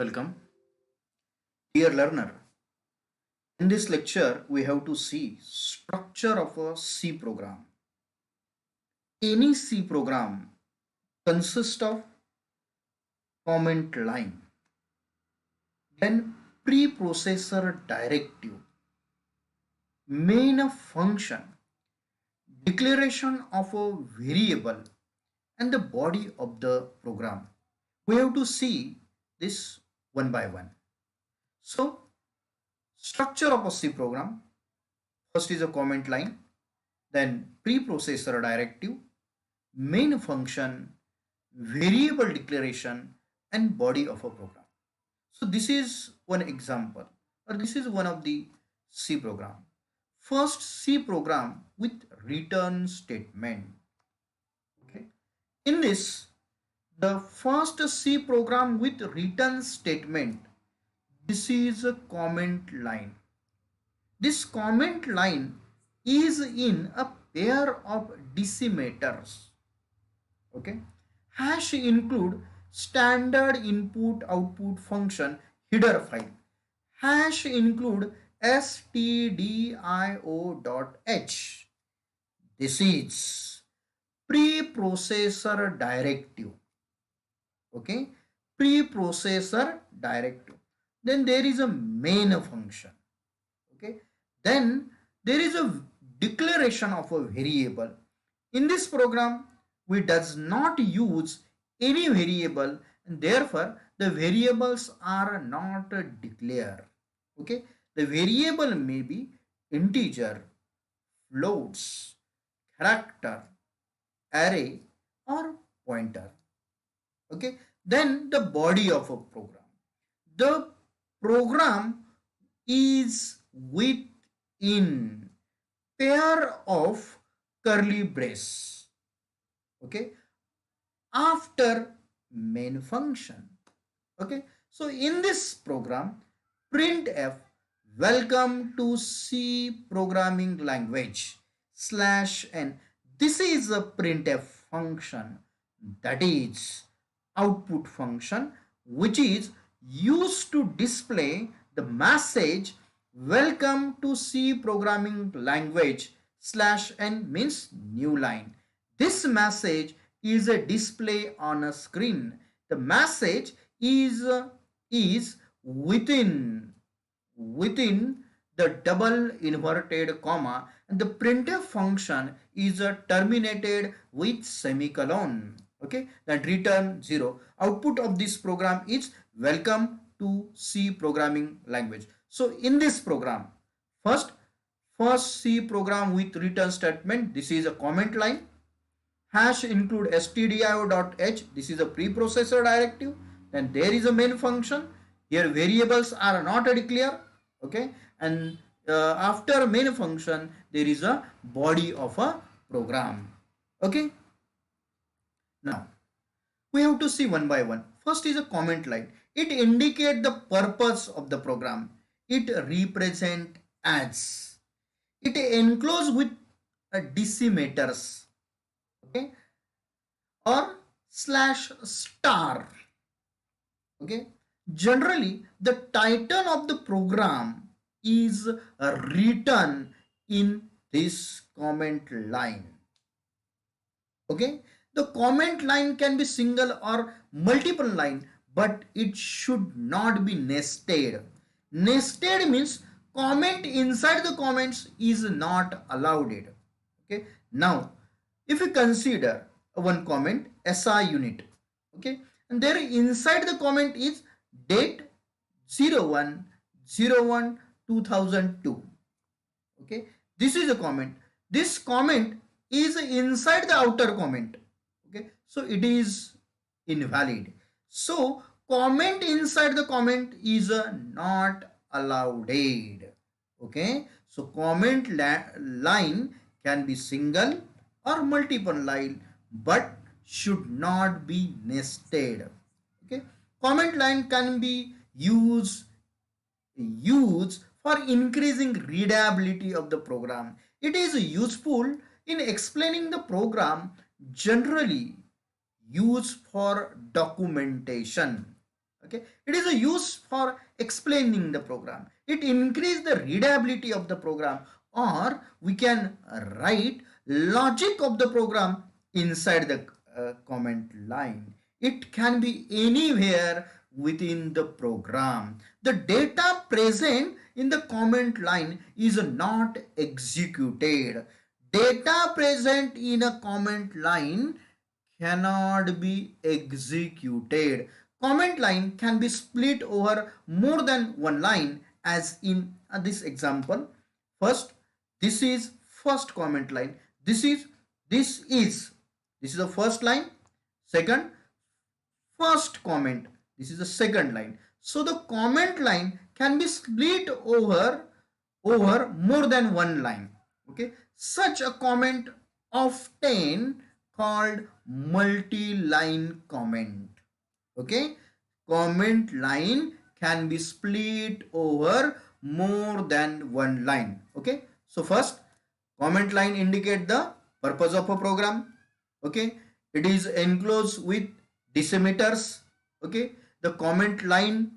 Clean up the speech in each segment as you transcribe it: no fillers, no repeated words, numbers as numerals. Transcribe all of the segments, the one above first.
Welcome, dear learner. In this lecture, we have to see structure of a C program. Any C program consists of comment line, then preprocessor directive, main function, declaration of a variable, and the body of the program. We have to see this one by one. So, structure of a C program. First is a comment line, then preprocessor directive, main function, variable declaration, and body of a program. So this is one example, or this is one of the C program. First C program with return statement. Okay. In this, the first C program with return statement, this is a comment line. This comment line is in a pair of decimators. Okay. Hash include standard input output function header file. Hash include stdio.h. This is preprocessor directive. Okay. Preprocessor directive. Then there is a main function. Okay. Then there is a declaration of a variable. In this program, we does not use any variable, and therefore the variables are not declared. Okay, the variable may be integer, floats, character, array, or pointer. Okay, then the body of a program. The program is within pair of curly brace. Okay, after main function. Okay, so in this program, printf welcome to C programming language /n. This is a printf function, that is output function, which is used to display the message welcome to C programming language /n means new line. This message is a display on a screen. The message is within the double inverted comma, and the printf function is terminated with semicolon. Okay, then return 0. Output of this program is welcome to C programming language. So in this program, first C program with return statement, this is a comment line. Hash include stdio.h, this is a preprocessor directive. Then there is a main function. Here variables are not declared. Okay, and after main function there is a body of a program. Okay, now we have to see one by one. First is a comment line. It indicates the purpose of the program. It represent as. It enclosed with decimators. Okay, or /star. Okay, generally the title of the program is written in this comment line. Okay, the comment line can be single or multiple line, but it should not be nested. Nested means comment inside the comments is not allowed. Okay, now if you consider one comment SI unit, okay, and there inside the comment is date 01/01/2002. Okay, this is a comment. This comment is inside the outer comment. Okay, so it is invalid. So comment inside the comment is not allowed. Okay, so comment line can be single or multiple line, but should not be nested. Okay, comment line can be used for increasing readability of the program. It is useful in explaining the program, generally used for documentation. Okay, it is a use for explaining the program. It increases the readability of the program, or we can write logic of the program inside the comment line. It can be anywhere within the program. The data present in the comment line is not executed. Data present in a comment line cannot be executed. Comment line can be split over more than one line, as in this example. First, this is first comment line. This is the first line. Second, first comment. This is the second line. So the comment line can be split over more than one line. Okay, such a comment often called multi-line comment. Okay, comment line can be split over more than one line. Okay, so first, comment line indicate the purpose of a program. Okay, it is enclosed with decimeters. Okay, the comment line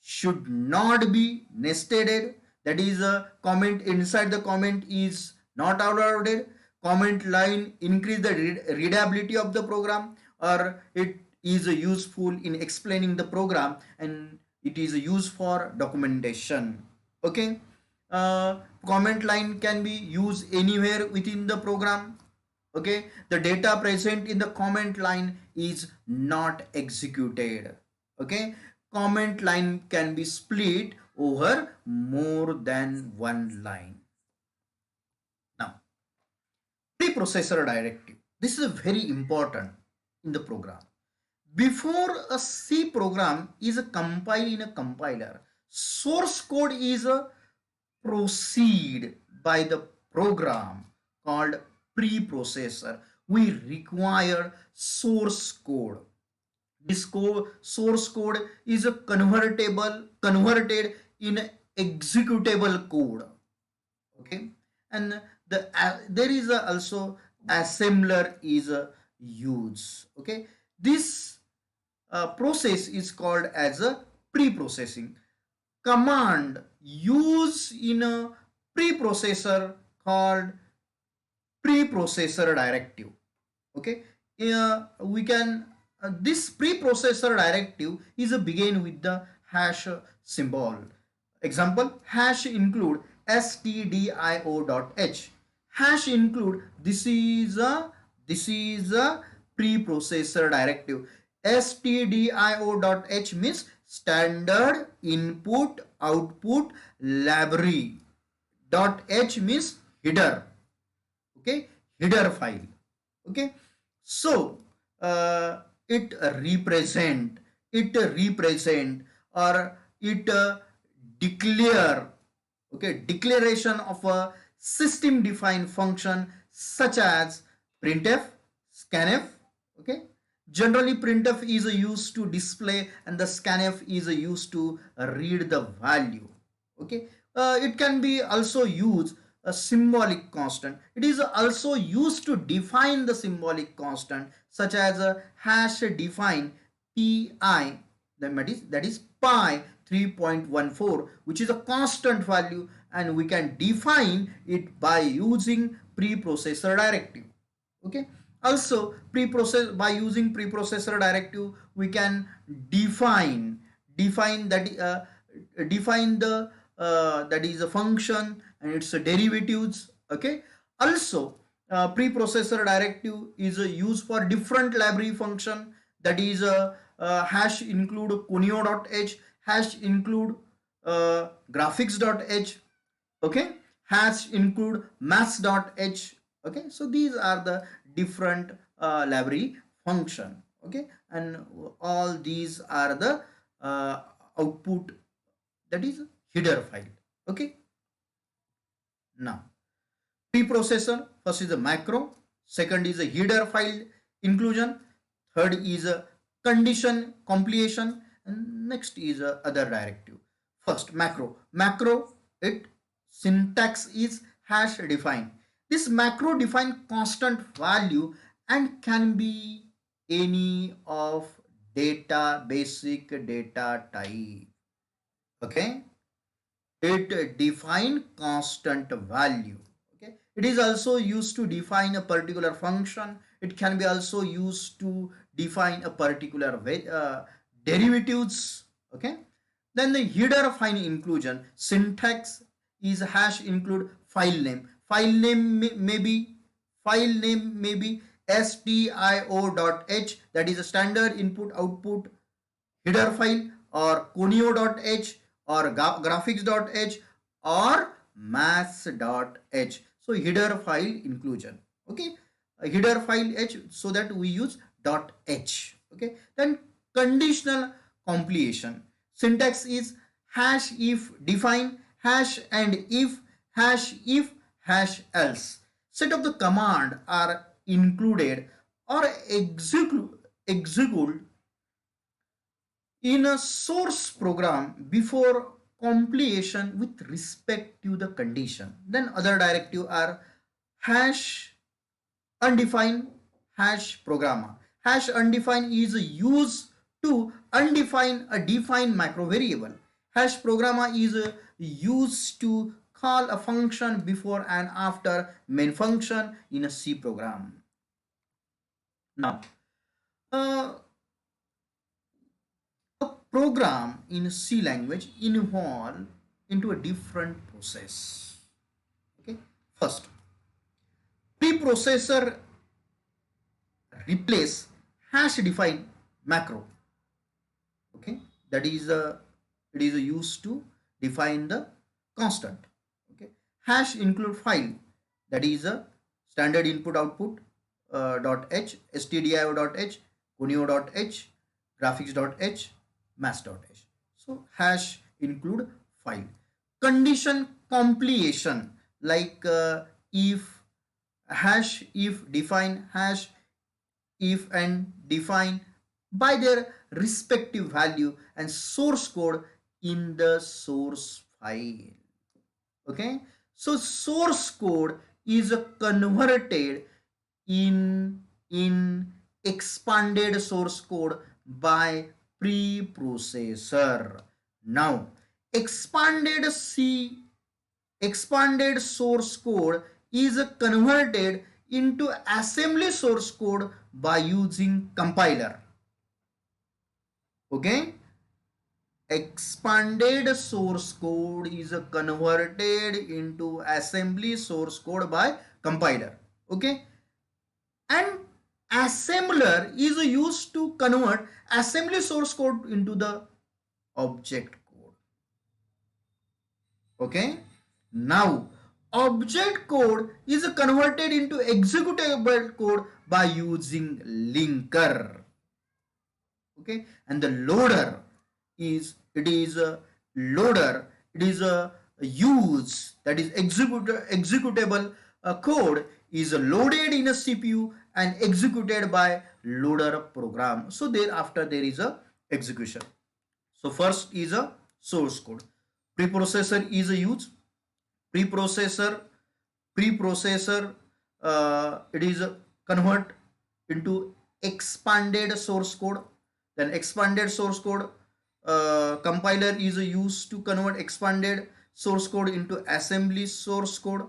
should not be nested. That is, a comment inside the comment is not allowed. Comment line increase the readability of the program, or it is useful in explaining the program, and it is used for documentation. Okay, comment line can be used anywhere within the program. Okay, the data present in the comment line is not executed. Okay, comment line can be split over more than one line. Now, preprocessor directive, this is very important in the program. Before a C program is compiled in a compiler, source code is proceed by the program called preprocessor. We require source code. This source code is converted in executable code. Okay, and there is also assembler is used. Okay, this process is called as a pre-processing. Command used in a preprocessor called preprocessor directive. Okay, we can this preprocessor directive is a begin with the hash symbol. Example, hash include stdio.h. Hash include this is a preprocessor directive. stdio.h means standard input output library. .h means header. Okay, header file. Okay, so it represent or it declare, okay, declaration of a system defined function such as printf, scanf. Okay, generally printf is used to display and the scanf is used to read the value. Okay, it can be also used a symbolic constant. It is also used to define the symbolic constant such as a hash define pi, that is pi 3.14, which is a constant value, and we can define it by using preprocessor directive. Okay, also by using preprocessor directive we can define the that is a function and its derivatives. Okay, also preprocessor directive is used for different library function, that is hash include conio.h, hash include graphics.h. Okay, hash include maths.h. Okay, so these are the different library function. Okay, and all these are the output, that is header file. Okay, now preprocessor, first is a macro, second is a header file inclusion, third is a condition completion, and next is a other directive. First, macro, it syntax is hash define. This macro define constant value and can be any of data, basic data type. Okay, it define constant value. Okay, it is also used to define a particular function. It can be also used to define a particular derivatives. Okay, then the header file inclusion syntax is hash include file name. File name may be stio.h, that is a standard input output header file, or conio.h, or graphics.h, or maths.h. So header file inclusion. Okay, a header file h, so that we use .h. Okay, then conditional completion syntax is hash if define hash and if hash else. Set of the command are included or execute in a source program before completion with respect to the condition. Then other directive are hash undefined, hash programmer. Hash undefined is used to undefine a defined macro variable. Hash programmer is used to call a function before and after main function in a C program. Now, uh, a program in C language involve into a different process. Okay, first, preprocessor replace hash define macro. Okay, that is it is used to define the constant. Okay, hash include file, that is a standard input output .h, stdio.h, conio.h, graphics.h, maths.h. So hash include file. Condition completion like if hash if define hash if and define by their respective value and source code in the source file. Okay, so source code is converted in expanded source code by preprocessor. Now expanded source code is converted into assembly source code by using compiler. Okay, expanded source code is converted into assembly source code by compiler. Okay, and assembler is used to convert assembly source code into the object code. Okay, now object code is converted into executable code by using linker. Okay, and the loader is it is a use, that is executable code is loaded in a CPU and executed by loader program. So thereafter there is a execution. So first is a source code. Preprocessor is a use. Preprocessor it is a convert into expanded source code. Then expanded source code compiler is used to convert expanded source code into assembly source code.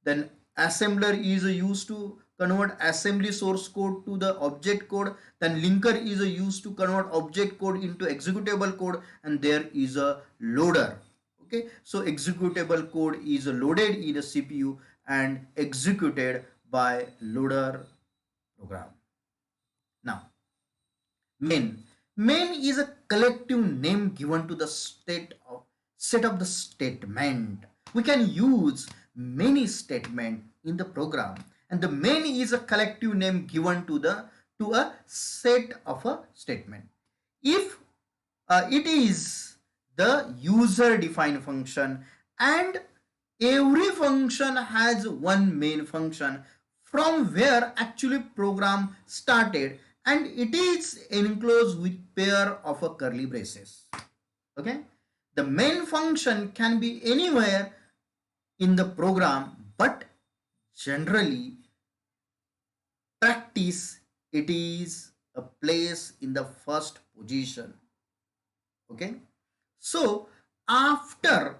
Then assembler is used to convert assembly source code to the object code. Then linker is used to convert object code into executable code, and there is a loader. Okay, so executable code is loaded in a CPU and executed by loader program. Now main is a collective name given to the set of the statement. We can use many statement in the program, and the main is a collective name given to a set of a statement. If it is the user defined function, and every function has one main function from where actually program started, and it is enclosed with pair of a curly braces. Okay, the main function can be anywhere in the program, but generally practice it is place in the first position. Okay, so after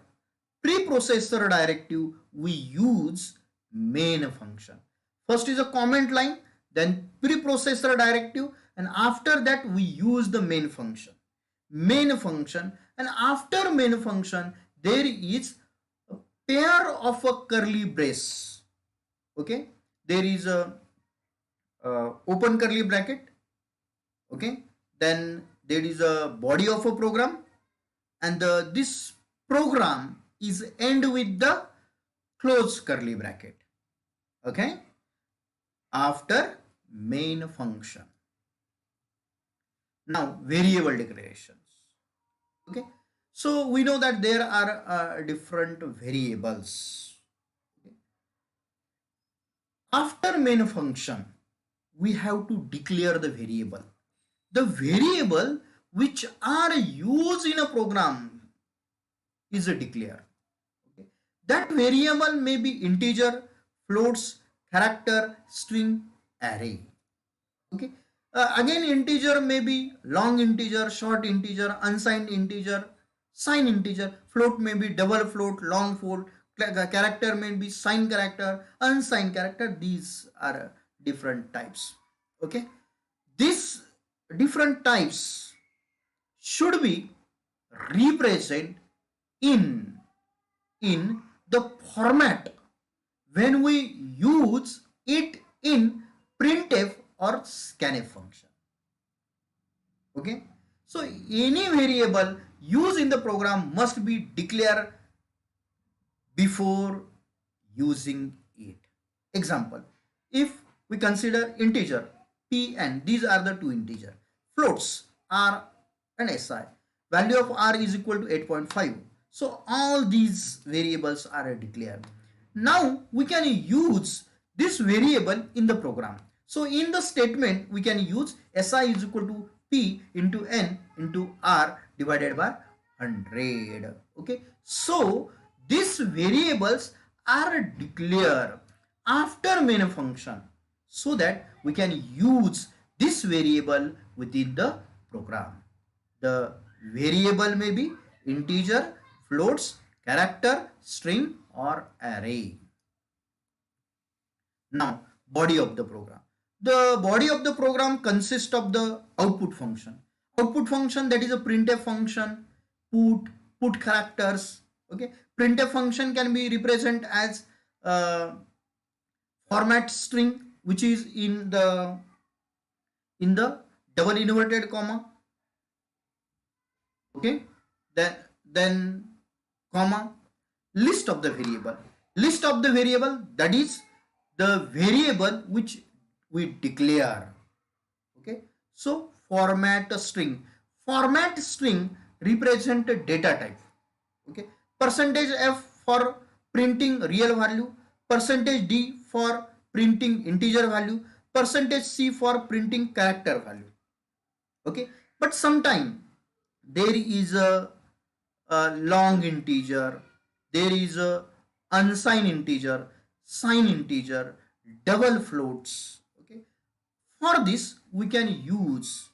preprocessor directive we use main function. First is a comment line, then preprocessor directive, and after that we use the main function, and after main function there is a pair of a curly brace. Okay, there is a open curly bracket. Okay, then there is a body of a program, and this program is end with the close curly bracket. Okay, after main function. Now variable declarations. Okay, so we know that there are different variables. Okay. After main function we have to declare the variable which are used in a program is a declare. Okay. That variable may be integer, floats, character, string, array. Okay. Again, integer may be long integer, short integer, unsigned integer, signed integer. Float may be double float, long float. Character may be signed character, unsigned character. These are different types. Okay. These different types should be represented in the format when we use it in printf or scanf function. Okay, so any variable used in the program must be declared before using it. Example, if we consider integer p and these are the two integer, floats r and si, value of r is equal to 8.5. So all these variables are declared. Now we can use this variable in the program. So in the statement we can use si is equal to p into n into r divided by 100. Okay, so these variables are declared after main function so that we can use this variable within the program. The variable may be integer, floats, character, string or array. Now body of the program. The body of the program consists of the output function. Output function, that is a printf function, put characters. Okay, printf function can be represented as format string which is in the double inverted comma. Okay, then comma, list of the variable, that is the variable which we declare. Okay, so format string represent a data type. Okay, percentage f for printing real value, percentage d for printing integer value, percentage c for printing character value. Okay, but sometime there is a long integer, there is a unsigned integer, signed integer, double floats. Okay, for this we can use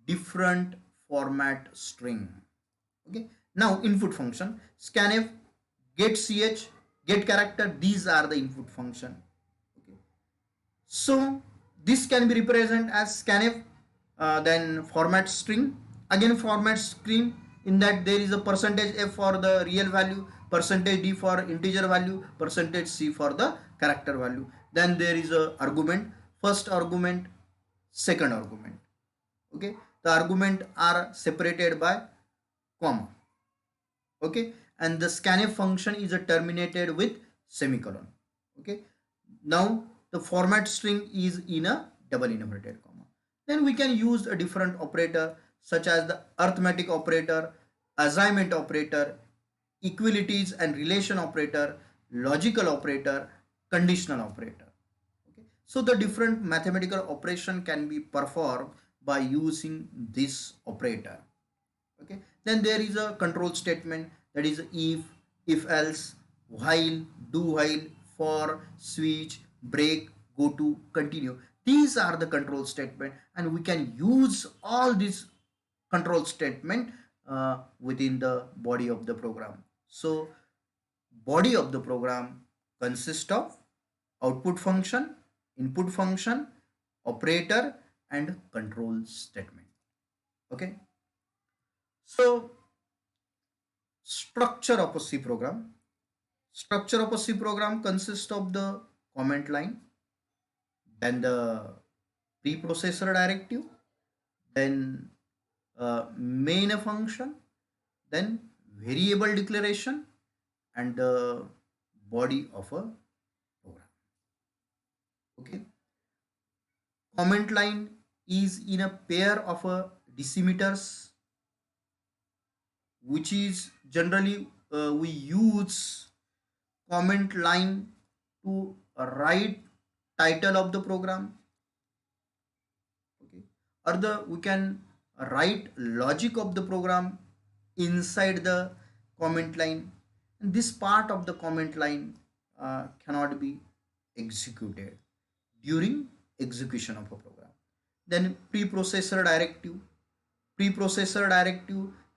different format string. Okay, now input function, scanf, get ch, get character, these are the input function. Okay, so this can be represented as scanf, then format string, again format string, in that there is a percentage f for the real value, percentage d for integer value, percentage c for the character value. Then there is a argument, first argument, second argument. Okay, the argument are separated by comma. Okay, and the scanf function is terminated with semicolon. Okay, now the format string is in a double inverted comma. Then we can use a different operator such as the arithmetic operator, assignment operator, equalities and relation operator, logical operator, conditional operator. Okay, so the different mathematical operation can be performed by using this operator. Okay, then there is a control statement, that is if else, while, do while, for, switch, break, go to, continue. These are the control statement, and we can use all these control statement within the body of the program. So body of the program consists of output function, input function, operator, and control statement. Okay. So structure of a C program. Structure of a C program consists of the comment line, then the preprocessor directive, then main function, then variable declaration, and the body of a program. Okay. Comment line is in a pair of decimeters, which is generally we use comment line to write title of the program. Okay. Or the we can write logic of the program inside the comment line, and this part of the comment line cannot be executed during execution of a program. Then preprocessor directive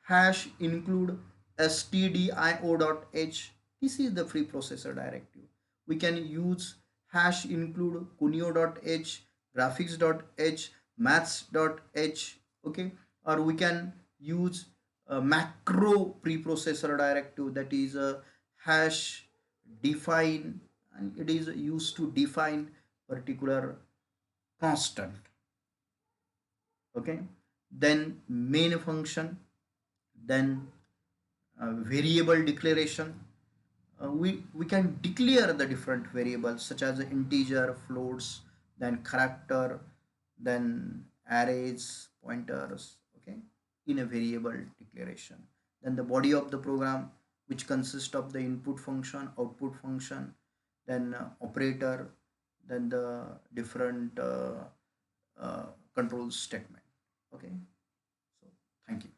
hash include stdio.h. This is the preprocessor directive. We can use hash include cuneo.h, graphics.h, maths.h. Okay. Or we can use a macro preprocessor directive, that is a hash define, and it is used to define particular constant. Okay. Then main function, then variable declaration. We can declare the different variables such as integer, floats, then character, then arrays, pointers. Okay. In a variable declaration. Then the body of the program, which consists of the input function, output function, then operator, then the different control statement. Okay. So thank you.